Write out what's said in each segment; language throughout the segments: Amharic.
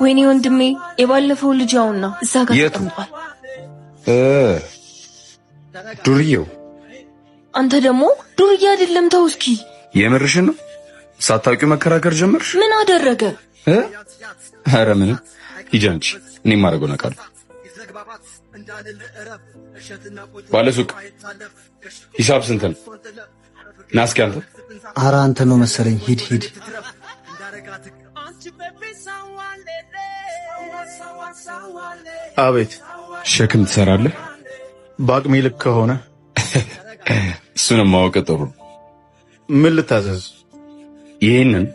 ወይኔ ወንድሜ የባለፈው ልጅ ያውና እዛ ጋር ተቀምጧል። ዱርዬው አንተ ደግሞ ዱርዬ አይደለም ተው እስኪ። የምርሽን ነው? ሳታውቂው መከራከር ጀመርሽ? ምን አደረገ? ኧረ ምንም። ሂጂ አንቺ፣ እኔ የማደርገው ነገር ባለሱቅ ሂሳብ ስንት ነው? ና እስኪ አንተ። ኧረ አንተ ነው መሰለኝ። ሂድ አቤት። ሸክም ትሰራለህ? በአቅሜ ልክ ከሆነ እሱንም ማወቅ ጥሩ። ምን ልታዘዝ? ይሄንን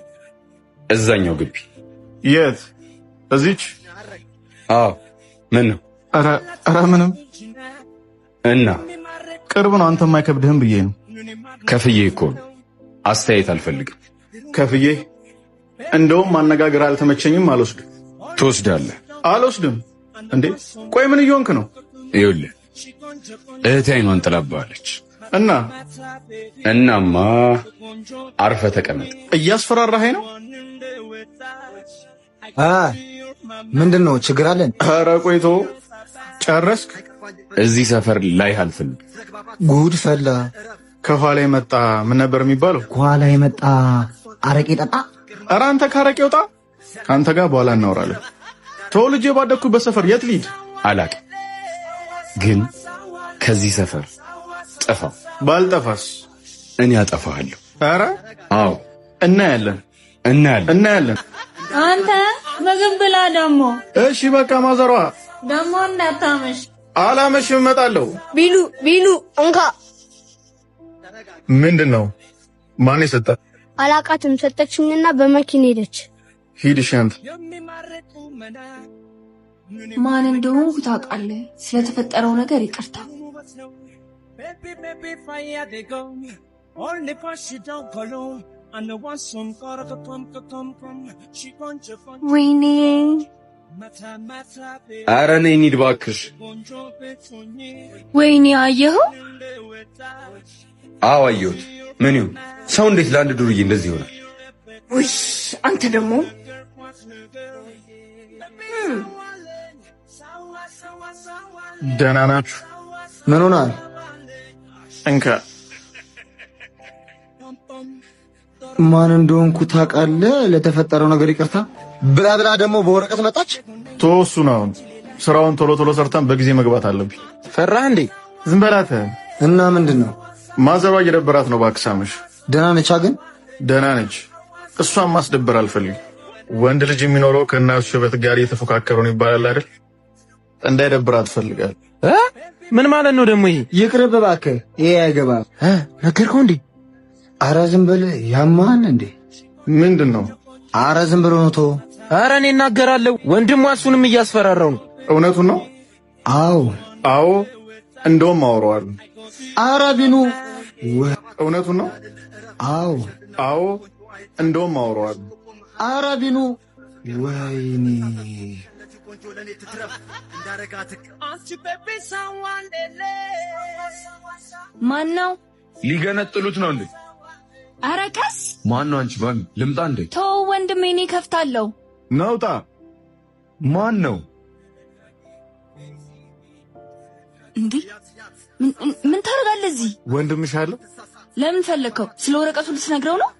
እዛኛው ግቢ። የት? እዚች? አዎ። ምን ነው? ኧረ ምንም። እና ቅርብ ነው፣ አንተም አይከብድህም ብዬ ነው። ከፍዬ እኮ ነው። አስተያየት አልፈልግም። ከፍዬ? እንደውም ማነጋገር አልተመቸኝም። አልወስድም። ትወስዳለህ? አልወስድም። እንዴ ቆይ ምን እየሆንክ ነው? ይኸውልህ እህቴ አይኗን ጥላብሃለች። እናማ አርፈህ ተቀመጥ። እያስፈራራኸኝ ነው? ምንድን ነው ችግር አለን? ኧረ ቆይቶ ጨረስክ? እዚህ ሰፈር ላይ አልፈልግም። ጉድ ፈላ። ከኋላ የመጣ ምን ነበር የሚባለው? ከኋላ የመጣ አረቄ ጠጣ። ኧረ አንተ ካረቄ ወጣ። ከአንተ ጋር በኋላ እናወራለን። ተወልጄ ባደኩበት ሰፈር የት ልሂድ? አላቅም፣ ግን ከዚህ ሰፈር ጥፋ። ባልጠፋስ? እኔ አጠፋሃለሁ። ኧረ አዎ። እናያለን። አንተ ምግብ ብላ ደግሞ። እሺ በቃ ማዘሯ ደግሞ እንዳታመሽ። አላመሽም፣ እመጣለሁ። ቢሉ እንካ። ምንድን ነው? ማን የሰጠ? አላቃትም፣ ሰጠችኝና በመኪና ሄደች። ሂድ እሺ። አንተ ማን እንደሆንኩ ታውቃለህ? ስለተፈጠረው ነገር ይቅርታ። ወይኔ ኧረ ነይ እንሂድ እባክሽ። ወይኔ አየኸው? አዎ አየሁት። ምን ይሁን ሰው እንዴት ለአንድ ዱርዬ እንደዚህ ይሆናል? ውይ አንተ ደግሞ ደህና ናችሁ? ምን ሆናል? እንካ። ማን እንደሆንኩ ታውቃለህ? ለተፈጠረው ነገር ይቅርታ ብላ ደግሞ በወረቀት መጣች። ተወሱ ነው። ስራውን ቶሎ ሰርተን በጊዜ መግባት አለብኝ። ፈራህ እንዴ? ዝም በላት። እና ምንድነው? ማዘሯ እየደበራት ነው። እባክህ ሳምሽ። ደህና ነች? ግን ደህና ነች። እሷን ማስደበር አልፈልግም። ወንድ ልጅ የሚኖረው ከእናቱ ሽበት ጋር እየተፎካከሩ ነው ይባላል አይደል? እንዳይደብራት ፈልጋል። ምን ማለት ነው ደግሞ ይሄ? ይቅርብ እባክህ፣ ይሄ አይገባም። ነገርከው እንዴ? ኧረ ዝም በል። ያማን እንዴ? ምንድነው? ኧረ ዝም ብሎ ነው። ተው። ኧረ እኔ እናገራለሁ። ወንድሟ እሱንም እያስፈራራው ነው። እውነቱን ነው? አዎ እንደውም አወራዋለሁ። ኧረ ቢኑ እውነቱን ነው? አዎ እንደውም አወራዋለሁ። ኧረ ቢኑ ወይኔ ማን ነው? ሊገነጥሉት ነው እንዴ? ኧረ ቀስ። ማን ነው? አንቺ ማን? ልምጣ እንዴ? ተው ወንድሜ፣ እኔ ከፍታለሁ። ነውጣ። ማን ነው እንዴ? ምን ታደርጋለህ እዚህ? ወንድምሽ አለ። ለምን ፈለከው? ስለ ወረቀቱ ልትነግረው ነው?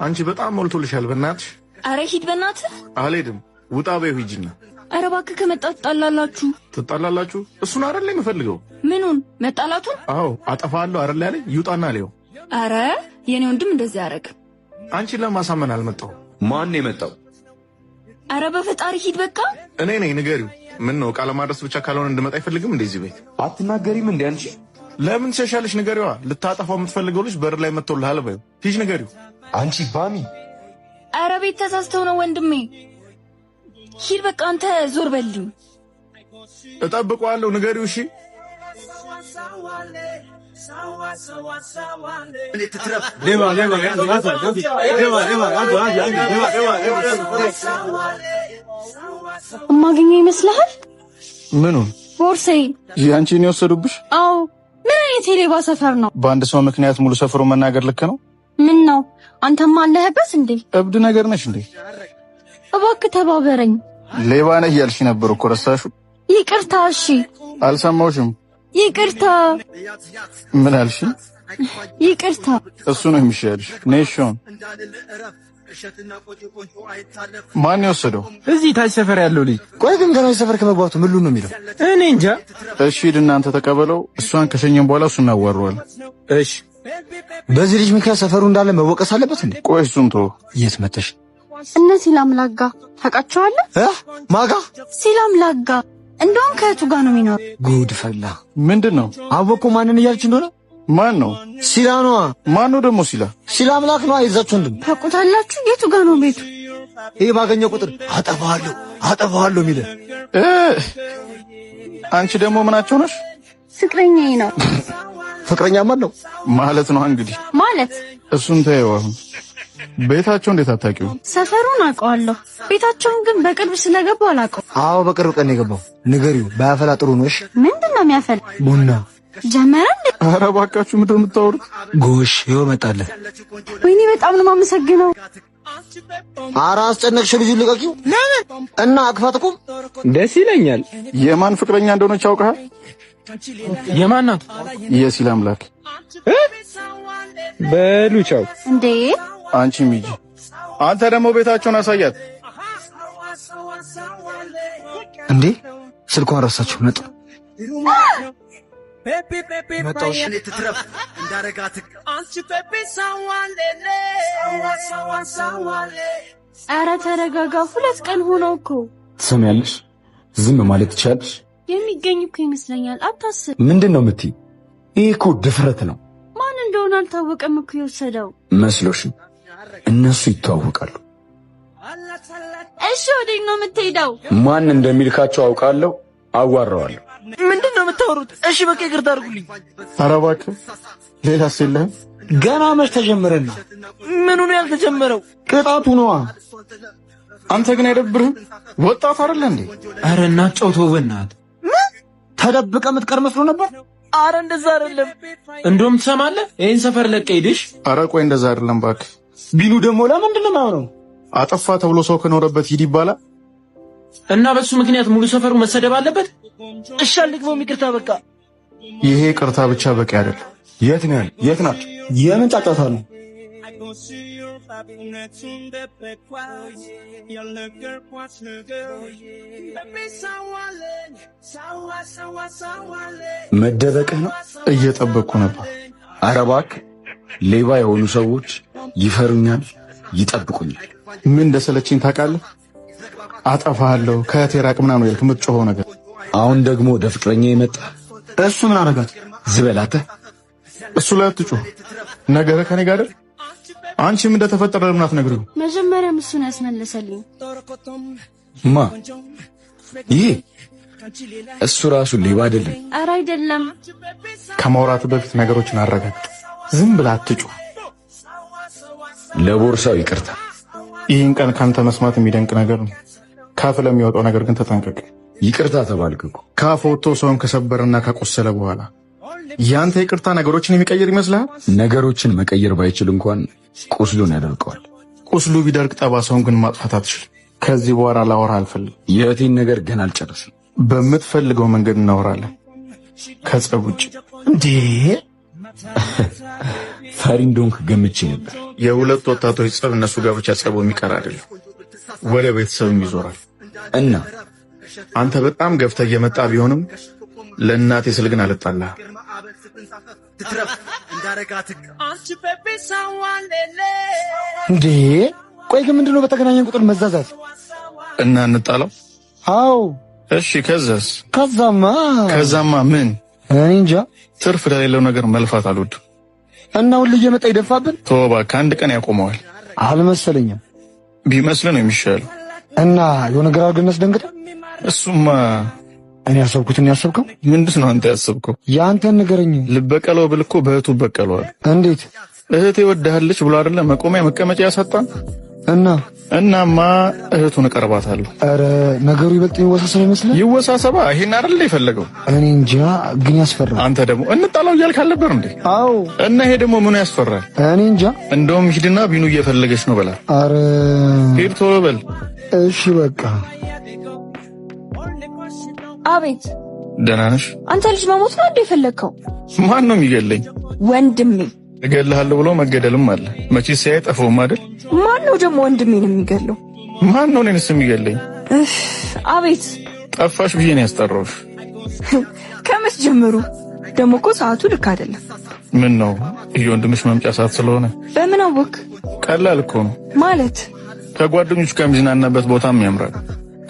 አንቺ በጣም ሞልቶልሻል። በእናትሽ። ኧረ ሂድ በእናትህ። አልሄድም። ውጣ በይው ሂጂና። ኧረ እባክህ ከመጣ ትጣላላችሁ። ትጣላላችሁ? እሱን አይደል የምፈልገው። ምኑን? መጣላቱን? አዎ አጠፋለሁ አይደል ያለኝ። ይውጣና ሊው። ኧረ የኔ ወንድም እንደዚህ ያደርግ። አንቺን ለማሳመን አልመጣሁ። ማን ነው የመጣው? ኧረ በፈጣሪ ሂድ በቃ። እኔ ነኝ። ንገሪው። ምን ነው ቃለ ማድረስ ብቻ ካልሆነ እንድመጣ አይፈልግም እንደዚህ ቤት። አትናገሪም እንዴ አንቺ? ለምን ትሸሻለሽ? ንገሪዋ። ልታጠፋው የምትፈልገው ልጅ በር ላይ መጥቶልሃል በይው። ሂጅ ንገሪው። አንቺ ባሚ። ኧረ ቤት ተሳስተው ነው ወንድሜ። ሂድ በቃ አንተ ዞር በልኝ። እጠብቀዋለሁ። ንገሪው። እሺ እማገኘው ይመስልሃል? ምኑን? ቦርሳዬን። ያንቺን የወሰዱብሽ? አዎ። ምን አይነት የሌባ ሰፈር ነው? በአንድ ሰው ምክንያት ሙሉ ሰፈሩ መናገር ልክ ነው? ምን ነው አንተማ አለህበት እንዴ? እብድ ነገር ነሽ እንዴ? እባክህ ተባበረኝ። ሌባ ነህ እያልሽ ነበር እኮ ረሳሽው? ይቅርታ። እሺ አልሰማሁሽም። ይቅርታ። ምን አልሽ? ይቅርታ። እሱ ነው የሚሻልሽ። ኔሽን ማን የወሰደው? እዚህ ታች ሰፈር ያለው ልጅ። ቆይ ግን ገና ሰፈር ከመግባቱ ምን ነው የሚለው? እኔ እንጃ። እሺ እናንተ ተቀበለው። እሷን ከሸኘን በኋላ እሱን እናዋራዋለን። እሺ። በዚህ ልጅ ምክንያት ሰፈሩ እንዳለ መወቀስ አለበት እንዴ? ቆይ እሱን ተው። የት መተሽ? እነ ሲላም ላጋ ታውቃቸዋለህ? ማጋ? ሲላም ላጋ እንደውም ከእቱ ጋር ነው የሚኖር? ጉድ ፈላ። ምንድነው? አወኩ። ማንን እያልች እንደሆነ? ማን ነው? ሲላኗ። ማን ነው ደግሞ ሲላ? ሲላ አምላክ ነው። አይዛችሁ እንዴ? ታውቁታላችሁ? የቱ ጋር ነው ቤቱ? ይሄ ባገኘው ቁጥር አጠፋዋለሁ የሚል። አንቺ ደግሞ ምናቸው ነሽ? ፍቅረኛዬ ነው። ፍቅረኛ ማን ነው ማለት ነው? እንግዲህ ማለት እሱን ተይው። አሁን ቤታቸው እንዴት አታውቂው? ሰፈሩን አውቀዋለሁ። ቤታቸውን ግን በቅርብ ስለገባው አላውቀውም። አዎ በቅርብ ቀን የገባው። ንገሪው ባያፈላ ጥሩ ነው። እሺ ምንድነው የሚያፈላ? ቡና ጀመረ እንዴ? ኧረ እባካችሁ ምንድን ነው የምታወሩት? ጎሽ ይኸው መጣለህ። ወይኔ በጣም ነው የማመሰግነው። ኧረ አስጨነቅሽ። ልጁን ልቀቂው እና አቅፋት እኮ ደስ ይለኛል። የማን ፍቅረኛ እንደሆነች አውቀሃል? የማን ናት? የሲላ አምላክ። በሉ ቻው። እንዴ አንቺ ሚጂ፣ አንተ ደግሞ ቤታቸውን አሳያት። እንዴ ስልኳን ረሳችሁ። መጣ መጣሽ ትትረፍ እንዳረጋት አንቺ ኧረ ተረጋጋ። 2 ቀን ሆነው እኮ። ትሰሚያለሽ? ዝም ማለት ትችያለሽ? የሚገኝ እኮ ይመስለኛል። አታስብ። ምንድን ነው የምትይ? ይህ እኮ ድፍረት ነው። ማን እንደሆነ አልታወቀም እኮ የወሰደው። መስሎሽ? እነሱ ይተዋወቃሉ። እሺ ወዴት ነው የምትሄደው? ማን እንደሚልካቸው አውቃለሁ። አዋራዋለሁ። ምንድነው የምታወሩት? እሺ በቃ ይቅርታ አድርጉልኝ። ኧረ እባክህ ሌላስ የለህም? ገና መች ተጀመረና? ምኑ ነው ያልተጀመረው? ቅጣቱ ነዋ። አንተ ግን አይደብርህም? ወጣት አይደለ እንዴ? ኧረ እናጫውተው በእናትህ። ተደብቀህ የምትቀር መስሎ ነበር። ኧረ እንደዛ አይደለም። እንደውም ትሰማለህ፣ ይሄን ሰፈር ለቀህ ሄደሽ። ኧረ ቆይ እንደዛ አይደለም እባክህ። ቢሉ ደግሞ ለምንድን ነው የማይሆነው? አጠፋ ተብሎ ሰው ከኖረበት ሂድ ይባላል እና በሱ ምክንያት ሙሉ ሰፈሩ መሰደብ አለበት? እሺ አልግባም፣ ይቅርታ በቃ። ይሄ ቅርታ ብቻ በቂ አይደለም። የት ነው ያለ? የት ናቸው? የምን ጫጫታ ነው? መደበቅህ ነው? እየጠበቅኩ ነበር። ኧረ እባክህ፣ ሌባ የሆኑ ሰዎች ይፈሩኛል፣ ይጠብቁኛል። ምን እንደሰለችኝ ታውቃለህ? አጠፋለሁ ከእቴ ራቅ ምናምን ነው ያልክ የምትጮኸው ነገር። አሁን ደግሞ ወደ ፍቅረኛ የመጣ እሱ ምን አደረጋት? ዝበላተ እሱ ላይ አትጮህ። ነገረ ከኔ ጋር አይደል? አንቺም እንደተፈጠረ ለምን አትነግሪው? መጀመሪያም እሱን ያስመለሰልኝ ማ? ይሄ እሱ ራሱ ሌባ አይደለም? ኧረ አይደለም። ከማውራት በፊት ነገሮችን አረጋግጥ። ዝም ብላ አትጮህ። ለቦርሳው ይቅርታ። ይህን ቀን ካንተ መስማት የሚደንቅ ነገር ነው። ካፍ ለሚወጣው ነገር ግን ተጠንቀቅ። ይቅርታ ተባልክ እኮ። ካፍ ወጥቶ ሰውን ከሰበረና ካቆሰለ በኋላ ያንተ ይቅርታ ነገሮችን የሚቀይር ይመስልሃል? ነገሮችን መቀየር ባይችል እንኳን ቁስሉን ያደርቀዋል። ቁስሉ ቢደርቅ ጠባሳውን ግን ማጥፋት አትችልም። ከዚህ በኋላ ላወራ አልፈልግም። የእህቴን ነገር ግን አልጨረስም። በምትፈልገው መንገድ እናወራለን፣ ከጸብ ውጭ። እንዴ ፈሪ እንደሆንክ ገምቼ ነበር። የሁለት ወጣቶች ጸብ እነሱ ጋር ብቻ ጸቡ የሚቀር አይደለም፣ ወደ ቤተሰብም ይዞራል። እና አንተ በጣም ገፍተህ እየመጣ ቢሆንም ለእናቴ ስል ግን አልጣላህም። እንዴ ቆይ ግን ምንድነው በተገናኘን ቁጥር መዛዛት? እና እንጣላው? አዎ እሺ ከዛስ? ከዛማ ምን? እኔ እንጃ። ትርፍ ለሌለው ነገር መልፋት አልወድም። እና ሁሉ እየመጣ ይደፋብን። ተው እባክህ፣ አንድ ቀን ያቆመዋል። አልመሰለኝም። ቢመስል ነው የሚሻለው። እና የሆነ ነገር አድርገን ደንግጠ። እሱማ እኔ ያሰብኩትን ያሰብከው ምንድን ነው? አንተ ያሰብከው? ያንተን ንገረኝ። ልበቀለው ብል እኮ በእህቱ በቀለዋል። እንዴት? እህቴ ወድሃለች ብሎ አይደለ መቆሚያ መቀመጫ ያሳጣን። እናማ እህቱን እቀርባታለሁ። አረ ነገሩ ይበልጥ ይወሳሰብ ይመስላል። ይወሳሰባ ይሄን አይደል የፈለገው? እኔ እንጃ ግን ያስፈራል። አንተ ደግሞ እንጣላው እያልክ አልነበር እንዴ? አዎ። እና ይሄ ደግሞ ምን ያስፈራል? እኔ እንጃ። እንደውም ሂድና ቢኑ እየፈለገች ነው በላ። አረ ሂድ ቶሎ በል። እሺ በቃ። አቤት። ደህና ነሽ? አንተ ልጅ መሞት ነው እንዴ የፈለግከው? ማን ነው የሚገለኝ? ወንድሜ። እገልሃለሁ ብሎ መገደልም አለ። መቼስ ሳይጠፋውም አይደል? ማን ነው ደግሞ ወንድሜን የሚገለው? ማን ነው እኔንስ የሚገለኝ? አቤት። ጠፋሽ ብዬ ነው ያስጠራሁሽ። ከመች ጀምሩ? ደግሞ እኮ ሰዓቱ ልክ አይደለም። ምን ነው የወንድምሽ መምጫ ሰዓት ስለሆነ? በምን አወቅ? ቀላል እኮ ነው ማለት። ከጓደኞች ጋር የሚዝናናበት ቦታም ያምራል።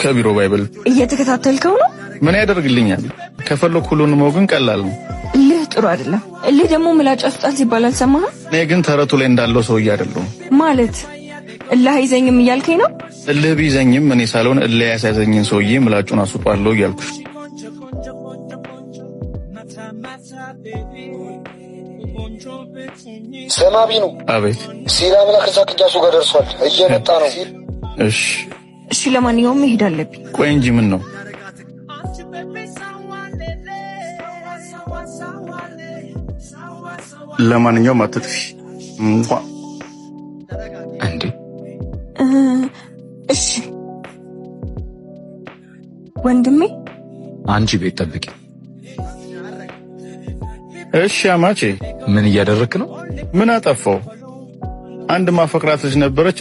ከቢሮ ባይበል። እየተከታተልከው ነው? ምን ያደርግልኛል? ከፈለኩ ሁሉንም ግን ቀላል ነው። እልህ ጥሩ አይደለም። እልህ ደግሞ ምላጭ አስጣል ሲባል አልሰማህም? እኔ ግን ተረቱ ላይ እንዳለው ሰውዬ አይደለሁም። ማለት እልህ አይዘኝም እያልከኝ ነው? እልህ ቢይዘኝም እኔ ሳልሆን እልህ ያሳዘኝን ሰውዬ ምላጩን አስውጣለሁ እያልኩሽ። ሰማ ቢኑ። አቤት። ሲራምና ከዛ ቅጃሱ ጋር ደርሷል፣ እየመጣ ነው። እሺ እሺ፣ ለማንኛውም መሄድ አለብኝ። ቆይ እንጂ ምን ነው? ለማንኛውም አትጥፊ። እንዴ እሺ ወንድሜ፣ አንቺ ቤት ጠብቂ። እሺ አማቼ። ምን እያደረክ ነው? ምን አጠፋው? አንድ ማፈቅራት ልጅ ነበረች።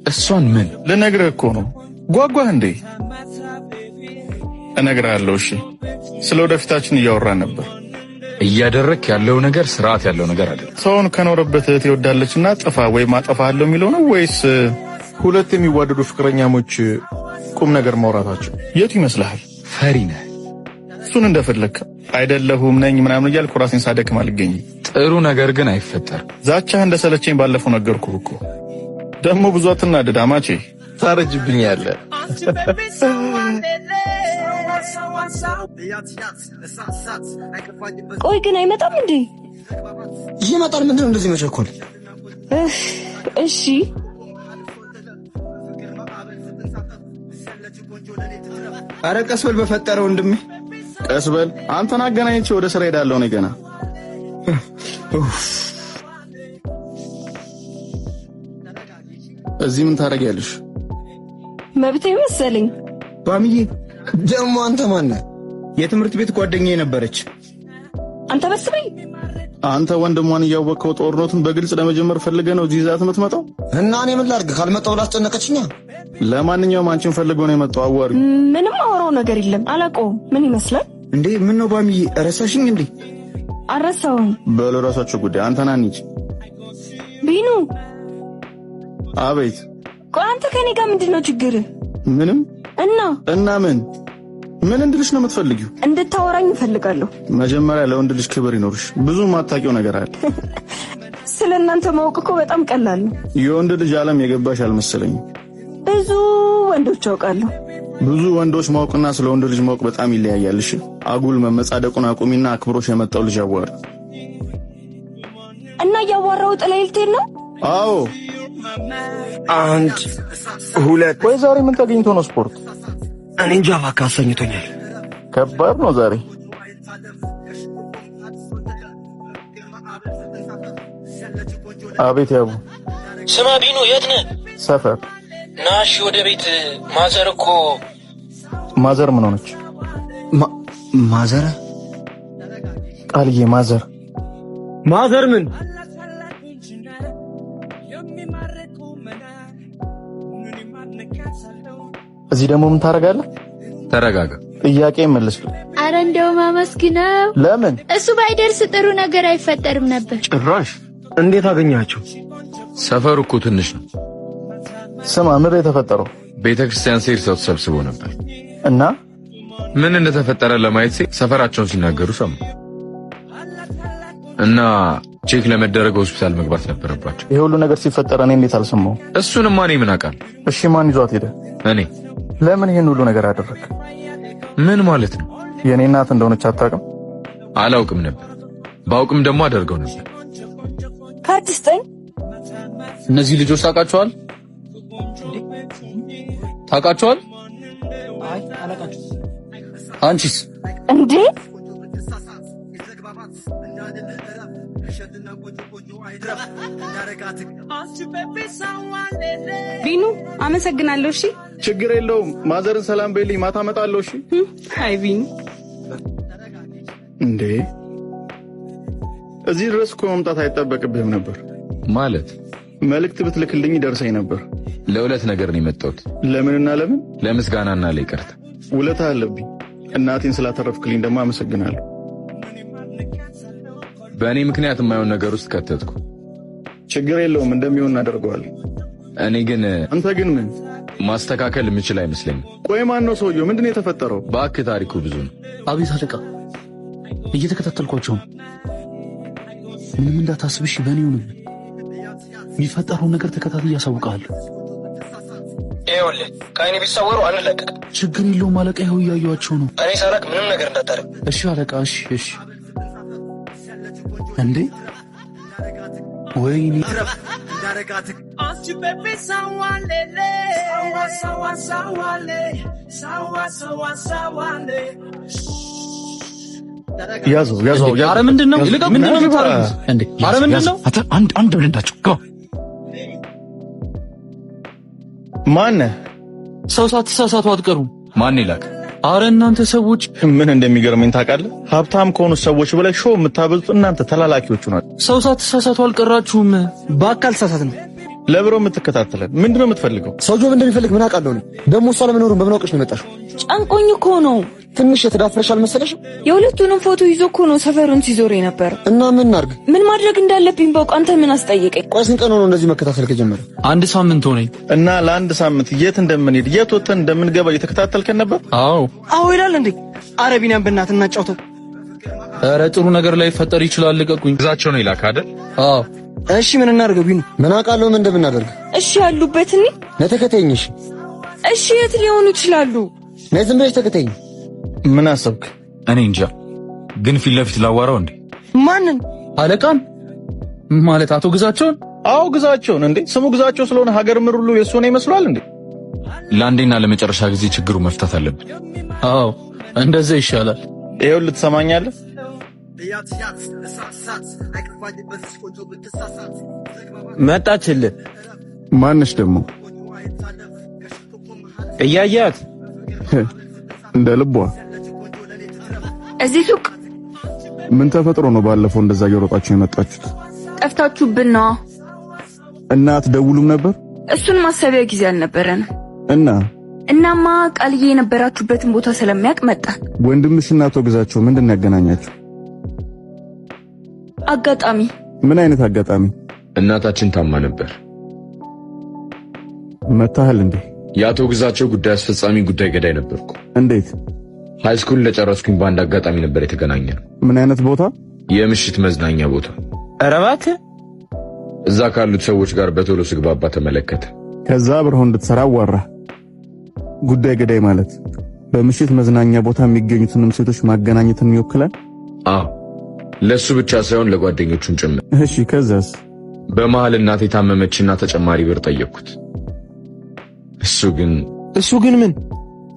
እሷን ምን ልነግርህ እኮ ነው። ጓጓህ እንዴ? እነግርሃለሁ። እሺ ስለ ወደፊታችን እያወራን ነበር። እያደረክ ያለው ነገር ስርዓት ያለው ነገር አይደለም። ሰውን ከኖረበት እህት ይወዳለችና ጥፋ ወይም አጠፋለሁ የሚለው ነው ወይስ ሁለት የሚዋደዱ ፍቅረኛሞች ቁም ነገር ማውራታቸው? የቱ ይመስልሃል? ፈሪ ነህ። እሱን እንደፈለክ አይደለሁም ነኝ ምናምን እያልኩ ራሴን ሳደክም አልገኝም። ጥሩ ነገር ግን አይፈጠርም። ዛቻህ እንደሰለቸኝ ባለፈው ነገርኩህ እኮ። ደግሞ ብዙ አትናደድ አማቼ፣ ታረጅብኛለህ። ቆይ ግን አይመጣም እንዴ? ይመጣል። ምንድነው እንደዚህ መቸኮል? እሺ አረ ቀስ በል በፈጠረ ወንድሜ፣ ቀስ በል። አንተን አገናኝቼ ወደ ስራ ሄዳለሁ ነው ገና። እዚህ ምን ታደርጊያለሽ? መብቴ መሰለኝ። ባሚዬ ደግሞ አንተ ማን ነህ? የትምህርት ቤት ጓደኛዬ ነበረች። አንተ በስበኝ። አንተ ወንድሟን እያወቅኸው ጦርነቱን በግልጽ ለመጀመር ፈልገህ ነው እዚህ ይዛት የምትመጣው? እና እኔ ምን ላድርግ? ካልመጣሁ ላስጨነቀችኛ። ለማንኛውም አንቺን ፈልገው ነው የመጣው። አዋሪ። ምንም አወራው ነገር የለም። አላውቀውም። ምን ይመስላል እንዴ? ምን ነው ባሚዬ ረሳሽኝ እንዴ? አረሳውም። በሉ ራሳችሁ ጉዳይ። አንተ ና እንሂድ። ቢኑ። አቤት። ቆይ አንተ ከኔ ጋር ምንድነው ችግር? ምንም። እና ምን እንድልሽ ነው የምትፈልጊው? እንድታወራኝ እፈልጋለሁ። መጀመሪያ ለወንድ ልጅ ክብር ይኖርሽ። ብዙ ማታውቂው ነገር አለ። ስለእናንተ ማወቅ እኮ በጣም ቀላል ነው። የወንድ ልጅ ዓለም የገባሽ አልመሰለኝም። ብዙ ወንዶች አውቃለሁ። ብዙ ወንዶች ማወቅና ስለ ወንድ ልጅ ማወቅ በጣም ይለያያል። እሺ አጉል መመጻደቁን አቁሚና አክብሮሽ የመጣው ልጅ አዋር እና እያዋራው ጥላይ ልትሄድ ነው? አዎ። 1 2 ወይ ዛሬ ምን ተገኝቶ ነው ስፖርት? እኔ እንጃ እባክህ አሰኝቶኛል። ከባድ ነው ዛሬ። አቤት ያቡ። ስማ ቢኑ፣ የት ነህ? ሰፈር። ናሽ ወደ ቤት። ማዘር እኮ። ማዘር ምን ሆነች? ማዘር? ቃልዬ ማዘር ምን? እዚህ ደግሞ ምን ታደርጋለህ? ተረጋጋ። ጥያቄ መልስልኝ። አረ እንደው ማመስግነው። ለምን? እሱ ባይደርስ ጥሩ ነገር አይፈጠርም ነበር። ጭራሽ። እንዴት አገኛቸው? ሰፈሩ እኮ ትንሽ ነው። ስማ፣ ምን የተፈጠረው? ቤተክርስቲያን ሲሄድ ሰው ተሰብስቦ ነበር እና ምን እንደተፈጠረ ለማየት ሰፈራቸውን ሲናገሩ ሰሙ እና ቼክ ለመደረግ ሆስፒታል መግባት ነበረባቸው። ይሄ ሁሉ ነገር ሲፈጠር እኔ እንዴት አልሰማሁም? እሱንማ እኔ ምን አውቃለሁ? እሺ ማን ይዟት ሄደ? እኔ። ለምን ይሄን ሁሉ ነገር አደረክ? ምን ማለት ነው? የኔ እናት እንደሆነች አታውቅም? አላውቅም ነበር። ባውቅም ደግሞ አደርገው ነበር። ካርድ ስጠኝ። እነዚህ ልጆች ታውቃቸዋል? ታውቃቸዋል? አይ አላውቃቸው። አንቺስ? እንዴ ቢኑ አመሰግናለሁ። እሺ ችግር የለውም። ማዘርን ሰላም በይልኝ፣ ማታ እመጣለሁ። እሺ። አይ ቢኑ እንዴ እዚህ ድረስ እኮ መምጣት አይጠበቅብህም ነበር። ማለት መልእክት ብትልክልኝ ደርሰኝ ነበር። ለሁለት ነገር ነው የመጣሁት። ለምንና ለምን? ለምስጋናና ለይቅርታ። ውለታ አለብኝ። እናቴን ስላተረፍክልኝ ደግሞ አመሰግናለሁ። በእኔ ምክንያት የማይሆን ነገር ውስጥ ከተትኩ። ችግር የለውም፣ እንደሚሆን እናደርገዋለን። እኔ ግን አንተ ግን ምን ማስተካከል የምችል አይመስለኝም። ቆይ ማን ነው ሰውየው? ምንድነው የተፈጠረው? እባክህ ታሪኩ ብዙ ነው። አቤት አለቃ፣ እየተከታተልኳቸው ነው። ምንም እንዳታስብሽ፣ በእኔው ነው የሚፈጠረው ነገር ተከታታይ ያሳውቃለሁ። ይኸውልህ ከእኔ ቢሰወሩ አንለቀቅም። ችግር የለውም አለቃ፣ ይኸው እያየኋቸው ነው። እኔ ሳላቅ ምንም ነገር እንዳታረግ። እሺ አለቃ፣ እሺ። እንዴ ወይኔ ያዘው። ኧረ ምንድነው የምታረጉት እንዴ? ኧረ ምንድነው? አንድ ብለንዳችሁ ጋር ማነህ? ሰው ሳትሳሳቱ አትቀሩም። ማን ይላክ? ኧረ እናንተ ሰዎች ምን እንደሚገርመኝ ታውቃለህ? ሀብታም ከሆኑ ሰዎች በላይ ሾው የምታበዙት እናንተ ተላላኪዎቹ ናችሁ። ሰው ሳትሳሳቱ አልቀራችሁም። በአካል ተሳሳት ነው ለብሮ የምትከታተለን ምንድነው የምትፈልገው? ሰውዬው ምን እንደሚፈልግ ምን አውቃለሁ? ደግሞ እሷ ለመኖሩን በምን አውቀሽ ነው የመጣሽው? ጨንቆኝ እኮ ነው። ትንሽ የተዳፈረሽ አልመሰለሽም? የሁለቱንም ፎቶ ይዞ እኮ ነው ሰፈሩን ሲዞር የነበረው። እና ምን እናድርግ? ምን ማድረግ እንዳለብኝ ባውቅ አንተ ምን አስጠየቀኝ? ቆይ ስንት ቀን ሆኖ እንደዚህ መከታተል ከጀመረ? አንድ ሳምንት ሆነኝ። እና ለአንድ ሳምንት የት እንደምንሄድ የት ወተን እንደምንገባ እየተከታተልከን ነበር? አዎ ይላል እንዴ? አረቢናን በእናት እናጫውተው። ኧረ ጥሩ ነገር ላይ ፈጠር ይችላል። ልቀቁኝ። ግዛቸው ነው ይላክ አይደል? አዎ እሺ ምን እናድርገው? ቢኑ ምን አውቃለሁ ምን እንደምናደርግ። እሺ ያሉበትኒ ነተከተኝሽ። እሺ የት ሊሆኑ ይችላሉ? ነይ ዝም ብለሽ ተከተኝ። ምን አሰብክ? እኔ እንጃ፣ ግን ፊት ለፊት ላዋራው እንዴ? ማንን? አለቃን ማለት አቶ ግዛቸውን? አዎ ግዛቸውን። እንዴ ስሙ ግዛቸው ስለሆነ ሀገር ምር ሁሉ የሱ ነው ይመስላል እንዴ? ለአንዴና ለመጨረሻ ጊዜ ችግሩ መፍታት አለብን። አዎ እንደዛ ይሻላል። ይሄው ልትሰማኛለህ? መጣችልህ። ማንሽ ደግሞ? እያያት እንደ ልቧ። እዚህ ሱቅ ምን ተፈጥሮ ነው ባለፈው እንደዛ እየሮጣችሁ የመጣችሁት? ጠፍታችሁብን ነው። እና አትደውሉም ነበር? እሱን ማሰቢያ ጊዜ አልነበረንም። እናማ ቃልዬ የነበራችሁበትን ቦታ ስለሚያውቅ መጣን። ወንድምሽና አቶ ግዛቸው ምንድን ያገናኛችሁ? አጋጣሚ። ምን አይነት አጋጣሚ? እናታችን ታማ ነበር። መታሃል እንዴ? የአቶ ግዛቸው ጉዳይ አስፈጻሚ ጉዳይ ገዳይ ነበርኩ። እንዴት? ሃይስኩል ለጨረስኩኝ በአንድ አጋጣሚ ነበር የተገናኘነው። ምን አይነት ቦታ? የምሽት መዝናኛ ቦታ። ኧረ እባክህ። እዛ ካሉት ሰዎች ጋር በቶሎ ስግባባ ተመለከተ። ከዛ አብረው እንድትሰራ አዋራ። ጉዳይ ገዳይ ማለት በምሽት መዝናኛ ቦታ የሚገኙትንም ሴቶች ማገናኘትን ይወክላል? አዎ፣ ለሱ ብቻ ሳይሆን ለጓደኞቹም ጭምር። እሺ ከዛስ? በመሃል እናቴ ታመመችና ተጨማሪ ብር ጠየቅኩት። እሱ ግን ምን?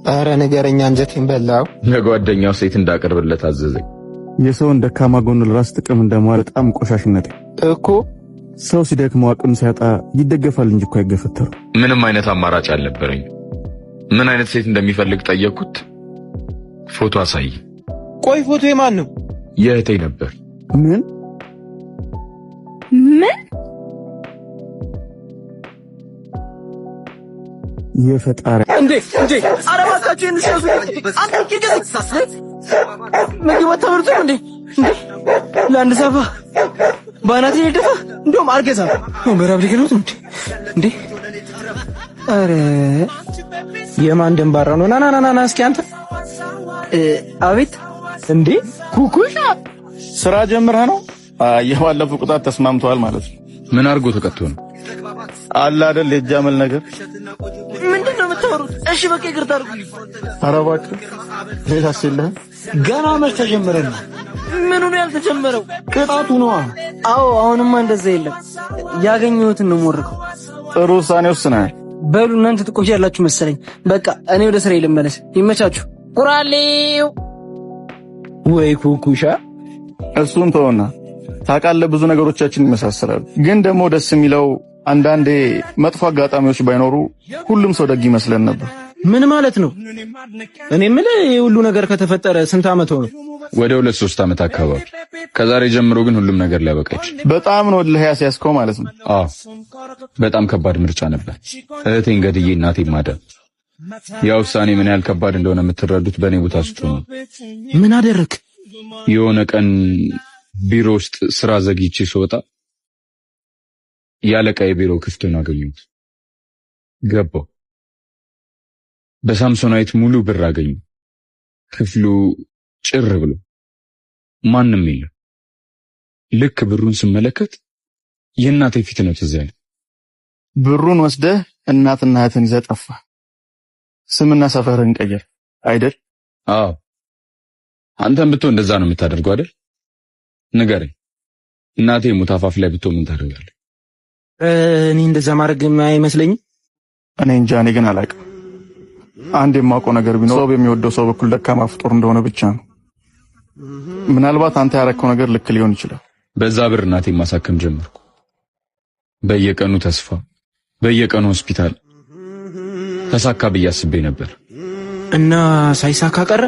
ኧረ ንገረኛ፣ አንጀቴን በላው። ለጓደኛው ሴት እንዳቀርብለት አዘዘኝ። የሰውን ደካማ ጎን ለራስ ጥቅም እንደማዋል በጣም ቆሻሽነት እኮ። ሰው ሲደክመው አቅም ሲያጣ ይደገፋል እንጂ እኮ አይገፈተሩ። ምንም አይነት አማራጭ አልነበረኝ። ምን አይነት ሴት እንደሚፈልግ ጠየቅኩት። ፎቶ አሳይ። ቆይ ፎቶ የማን ነው? የእህቴ ነበር። ምን የፈጣሪ እንዴ አረባካችሁ እንስያዙ። አንተ ኪርገስ ምግብ ተመርቶ እንዴ ለአንድ ሰፋ ባናት ይደፋ እንደውም አርገዛ ነው ምዕራብ ሊገሉት እንዴ። አረ የማን ደንባራ ነው? ና እስኪ አንተ። አቤት። እንዴ ኩኩሻ ስራ ጀምረህ ነው? የባለፈው ቅጣት ተስማምተዋል ማለት ነው። ምን አድርጎ ተቀጥቶ ነው? አለ አይደል የጃመል ነገር። ምንድነው የምታወሩት? እሺ በቃ ይቅርታ አድርጉልኝ። ኧረ እባክህ ሌላስ የለህም? ገና መች ተጀመረ ነው? ምኑ ነው ያልተጀመረው? ቅጣቱ ነዋ። አዎ አሁንማ እንደዛ የለም። ያገኘሁትን ነው ሞርከው። ጥሩ ውሳኔ ወስነሃል። በሉ እናንተ ትቆያላችሁ መሰለኝ። በቃ እኔ ወደ ስራ ልመለስ። ይመቻችሁ። ቁራሌው ወይ ኩኩሻ እሱን ተወና ታውቃለህ፣ ብዙ ነገሮቻችን ይመሳሰላሉ። ግን ደግሞ ደስ የሚለው አንዳንዴ መጥፎ አጋጣሚዎች ባይኖሩ ሁሉም ሰው ደግ ይመስለን ነበር። ምን ማለት ነው? እኔ የምልህ የሁሉ ነገር ከተፈጠረ ስንት ዓመት ሆነ? ወደ 2-3 ዓመት አካባቢ። ከዛሬ ጀምሮ ግን ሁሉም ነገር ሊያበቃች። በጣም ነው ለህያስ ያስከው ማለት ነው። አዎ በጣም ከባድ ምርጫ ነበር። እህቴን ገድዬ እናቴን ማዳን። ያ ውሳኔ ምን ያህል ከባድ እንደሆነ የምትረዱት በእኔ ቦታ ስትሆኑ። ምን አደረክ? የሆነ ቀን ቢሮ ውስጥ ስራ ዘግይቼ ስወጣ ያለቃዬ ቢሮ ክፍት ነው አገኘሁት። ገባሁ። በሳምሶናይት ሙሉ ብር አገኘሁ። ክፍሉ ጭር ብሎ ማንም የለም። ልክ ብሩን ስመለከት የእናቴ ፊት ነው ትዝ ያለኝ። ብሩን ወስደህ እናትና እህትን ይዘህ ጠፋህ። ስምና ሰፈርን ቀየር አይደል? አዎ አንተም ብትሆን እንደዛ ነው የምታደርገው አይደል? ንገረኝ፣ እናቴ ሞት አፋፍ ላይ ብትሆን ምን ታደርጋለህ? እኔ እንደዛ ማድረግ አይመስለኝም። እኔ እንጃ፣ እኔ ግን አላውቅም። አንድ የማውቀው ነገር ቢኖር ሰው በሚወደው ሰው በኩል ደካማ ፍጡር እንደሆነ ብቻ ነው። ምናልባት አንተ ያረከው ነገር ልክ ሊሆን ይችላል። በዛ ብር እናቴን ማሳከም ጀመርኩ። በየቀኑ ተስፋ፣ በየቀኑ ሆስፒታል። ተሳካ ብዬ አስቤ ነበር እና ሳይሳካ ቀረ።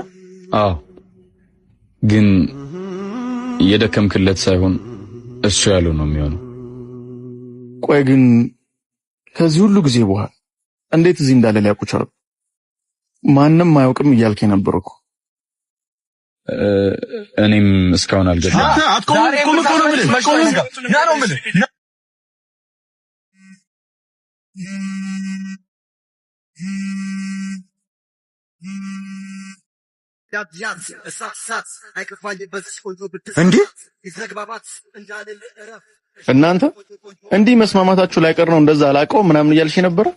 አዎ ግን የደከምክለት ሳይሆን እሱ ያለው ነው የሚሆነው። ቆይ ግን ከዚህ ሁሉ ጊዜ በኋላ እንዴት እዚህ እንዳለ ሊያውቁ ቻሉ? ማንም አያውቅም እያልከኝ ነበር እኮ። እኔም እስካሁን አልገባም። እንዴ እናንተ እንዲህ መስማማታችሁ ላይቀር ነው እንደዛ አላቀው ምናምን እያልሽ ነበር።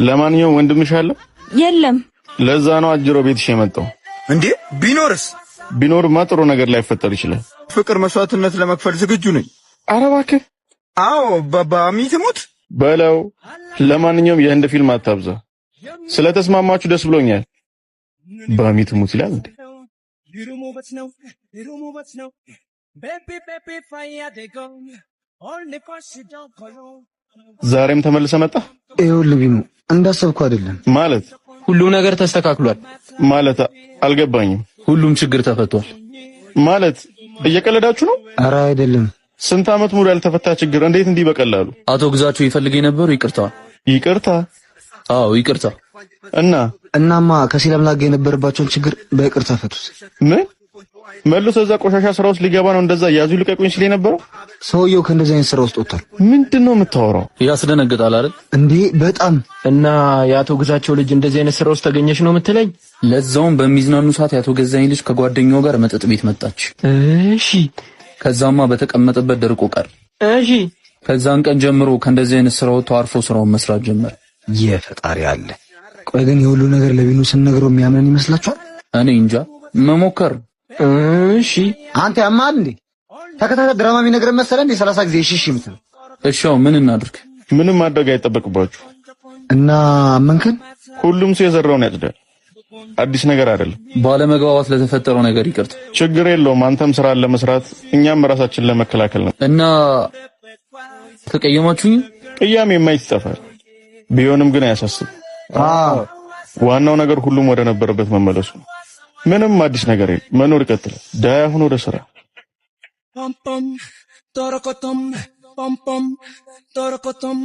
ለማንኛውም ወንድምሽ አለ? የለም። ለዛ ነው አጅሮ ቤትሽ የመጣው። እንዴ ቢኖርስ? ቢኖርማ ጥሩ ነገር ላይፈጠር ይችላል። ፍቅር መስዋዕትነት ለመክፈል ዝግጁ ነኝ። ኧረ እባክህ። አዎ በሚት ሞት በለው። ለማንኛውም የህንድ ፊልም አታብዛ። ስለተስማማችሁ ደስ ብሎኛል። በሚት ሞት ይላል እንዴ? ዛሬም ተመልሰ መጣ? ይኸውልህ ቢኑ እንዳሰብኩ አይደለም። ማለት ሁሉም ነገር ተስተካክሏል ማለት አልገባኝም። ሁሉም ችግር ተፈቷል ማለት እየቀለዳችሁ ነው? ኧረ አይደለም። ስንት ዓመት ሙሉ ያልተፈታ ችግር እንዴት እንዲህ በቀላሉ? አቶ ግዛቸው ይፈልግ የነበሩ ይቅርታ። ይቅርታ? አዎ ይቅርታ። እናማ ከሲላም ጋር የነበረባቸውን ችግር በይቅርታ ፈቱት። ምን መልሶ እዛ ቆሻሻ ስራ ውስጥ ሊገባ ነው እንደዛ ያዙ ልቀቁኝ ሲል የነበረው? ሰውየው ከእንደዚህ አይነት ስራ ውስጥ ወጥቷል። ምንድነው የምታወራው? ያስደነግጣል አይደል እንዴ? በጣም። እና የአቶ ግዛቸው ልጅ እንደዚህ አይነት ስራ ውስጥ ተገኘች ነው የምትለኝ? ለዛውም በሚዝናኑ ሰዓት የአቶ ገዛኝ ልጅ ከጓደኛው ጋር መጠጥ ቤት መጣች። እሺ። ከዛማ በተቀመጠበት ደርቆ ቀር። እሺ። ከዛን ቀን ጀምሮ ከእንደዚህ አይነት ስራው ተዋርፎ ስራውን መስራት ጀመረ። የፈጣሪ አለ። ቆይ ግን የሁሉ ነገር ለቢኑ ስንነግረው የሚያምነን ይመስላችኋል? እኔ እንጃ። መሞከር። እሺ። አንተ ያማል እንዴ? ተከታታይ ድራማ የሚነግረን መሰለህ እንዴ? 30 ጊዜ እሺ የምትለው? እሺ ምን እናድርግ? ምንም ማድረግ አይጠበቅባችሁ። እና አመንከን? ሁሉም ሰው የዘራውን ያጭዳል። አዲስ ነገር አይደለም። ባለመግባባት ለተፈጠረው ነገር ይቅርታ። ችግር የለውም። አንተም ስራ ለመስራት እኛም ራሳችንን ለመከላከል ነው። እና ተቀየማችሁኝ? ቅያሜ የማይጠፋል ቢሆንም ግን አያሳስብ። ዋናው ነገር ሁሉም ወደ ነበረበት መመለሱ ነው። ምንም አዲስ ነገር የለም። መኖር ይቀጥላል። ዳያ ሁን ወደ ስራ። ፓም ፓም ቶሮኮቶም ፓም ፓም ቶሮኮቶም